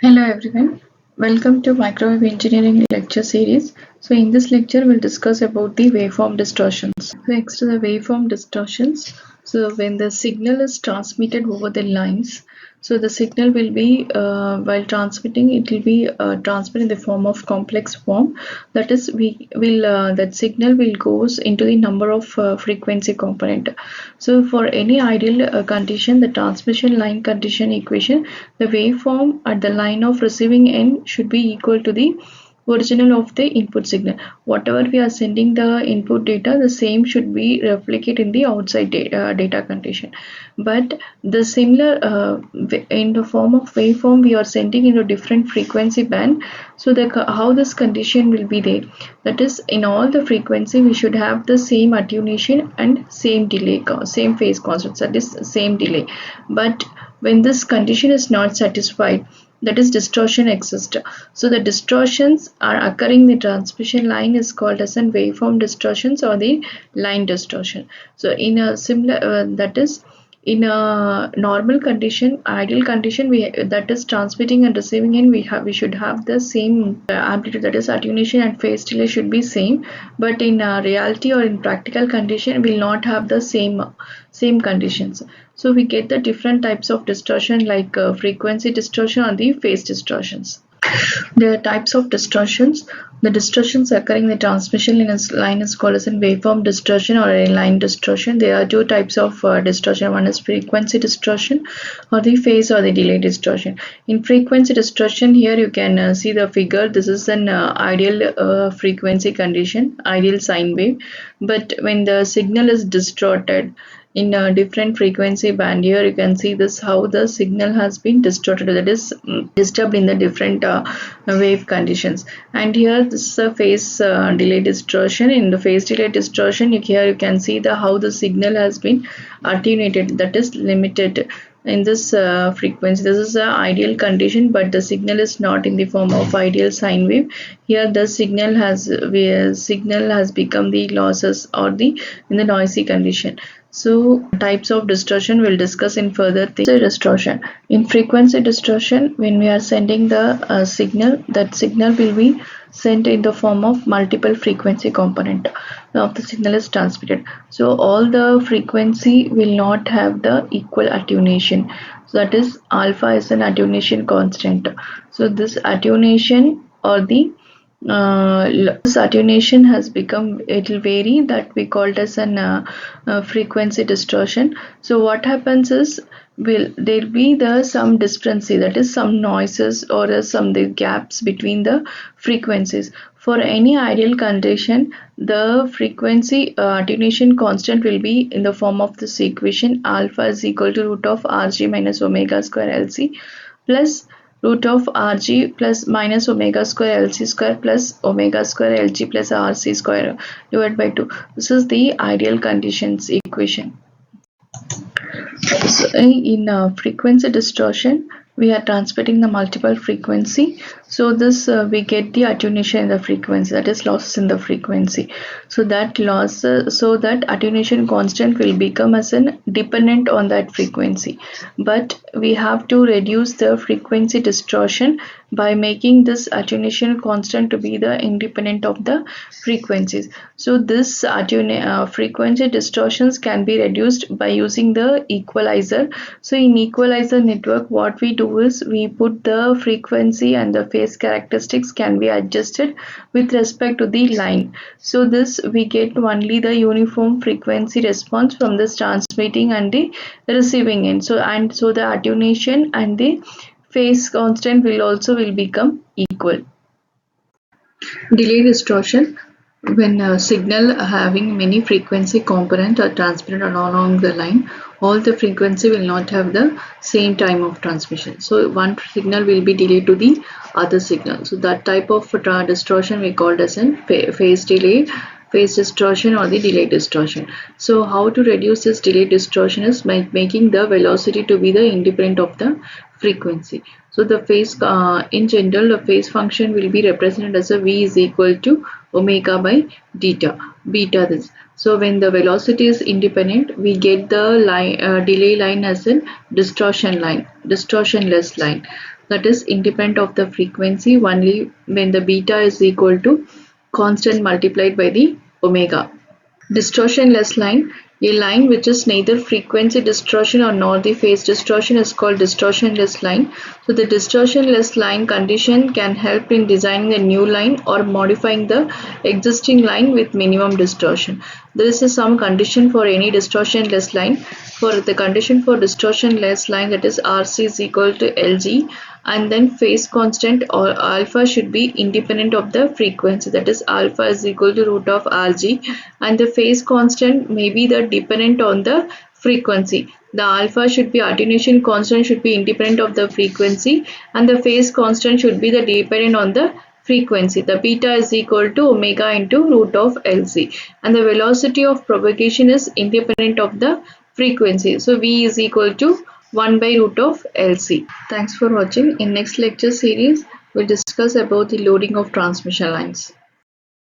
Hello everyone, welcome to Microwave Engineering lecture series. So in this lecture we'll discuss about the waveform distortions. Next to the waveform distortions, so when the signal is transmitted over the lines, so the signal will be while transmitting it will be transmitted in the form of complex form. That is, we will that signal will goes into the number of frequency component. So for any ideal condition, the transmission line condition equation, the waveform at the line of receiving end should be equal to the original of the input signal. Whatever we are sending the input data, the same should be replicated in the outside data condition. But the similar in the form of waveform we are sending into different frequency band. So the how this condition will be there, that is, in all the frequency we should have the same attenuation and same delay, same phase constant, that is same delay. But when this condition is not satisfied, that is distortion exists. So the distortions are occurring in the transmission line is called as an waveform distortions or the line distortion. So in a similar that is, in a normal condition, ideal condition, we that is transmitting and receiving end, we should have the same amplitude, that is attenuation and phase delay should be same. But in reality or in practical condition we will not have the same conditions. So we get the different types of distortion like frequency distortion or the phase distortions. There are types of distortions. The distortions occurring in the transmission line is called as a waveform distortion or a line distortion. There are two types of distortion. One is frequency distortion or the phase or the delay distortion. In frequency distortion, here you can see the figure. This is an ideal frequency condition, ideal sine wave. But when the signal is distorted in a different frequency band, here you can see this how the signal has been distorted, that is disturbed in the different wave conditions. And here this is a phase delay distortion. In the phase delay distortion, here you can see the how the signal has been attenuated, that is limited in this frequency. This is an ideal condition, but the signal is not in the form of ideal sine wave. Here the signal has become the losses or the in the noisy condition. So types of distortion we'll discuss in further things. Distortion. In frequency distortion, when we are sending the signal, that signal will be sent in the form of multiple frequency component of the signal is transmitted. So all the frequency will not have the equal attenuation. So that is, alpha is an attenuation constant. So this attenuation or the this attenuation has become, it will vary, that we called as an frequency distortion. So what happens is, will there be the some discrepancy, that is some noises or some the gaps between the frequencies. For any ideal condition, the frequency attenuation constant will be in the form of this equation: alpha is equal to root of Rg minus omega square Lc plus root of Rg plus minus omega square Lc square plus omega square Lg plus Rc square divided by 2. This is the ideal conditions equation. So in frequency distortion, we are transmitting the multiple frequency. So this we get the attenuation in the frequency, that is losses in the frequency. So that loss, so that attenuation constant will become as an dependent on that frequency. But we have to reduce the frequency distortion by making this attenuation constant to be the independent of the frequencies. So this frequency distortions can be reduced by using the equalizer. So in equalizer network, what we do is we put the frequency and the phase characteristics can be adjusted with respect to the line. So this we get only the uniform frequency response from this transmitting and the receiving end. So the attenuation and the phase constant will become equal. Delay distortion. When a signal having many frequency components are transmitted along the line, all the frequency will not have the same time of transmission. So one signal will be delayed to the other signal. So that type of distortion we called as a phase delay, phase distortion or the delay distortion. So how to reduce this delay distortion is by making the velocity to be the independent of the frequency. So the phase, in general, the phase function will be represented as a V is equal to omega by beta this. So when the velocity is independent, we get the line, delay line as a distortionless line. that is independent of the frequency only when the beta is equal to constant multiplied by the omega. Distortionless line. A line which is neither frequency distortion or nor the phase distortion is called distortionless line. So the distortionless line condition can help in designing a new line or modifying the existing line with minimum distortion. There is some condition for any distortionless line. For the condition for distortionless line, that is RC is equal to LG, and then phase constant or alpha should be independent of the frequency, that is alpha is equal to root of RG, and the phase constant may be the dependent on the frequency. The alpha should be attenuation constant should be independent of the frequency, and the phase constant should be the dependent on the frequency. The beta is equal to omega into root of LC, and the velocity of propagation is independent of the frequency. So V is equal to 1 by root of LC. Thanks for watching. In next lecture series, we'll discuss about the loading of transmission lines.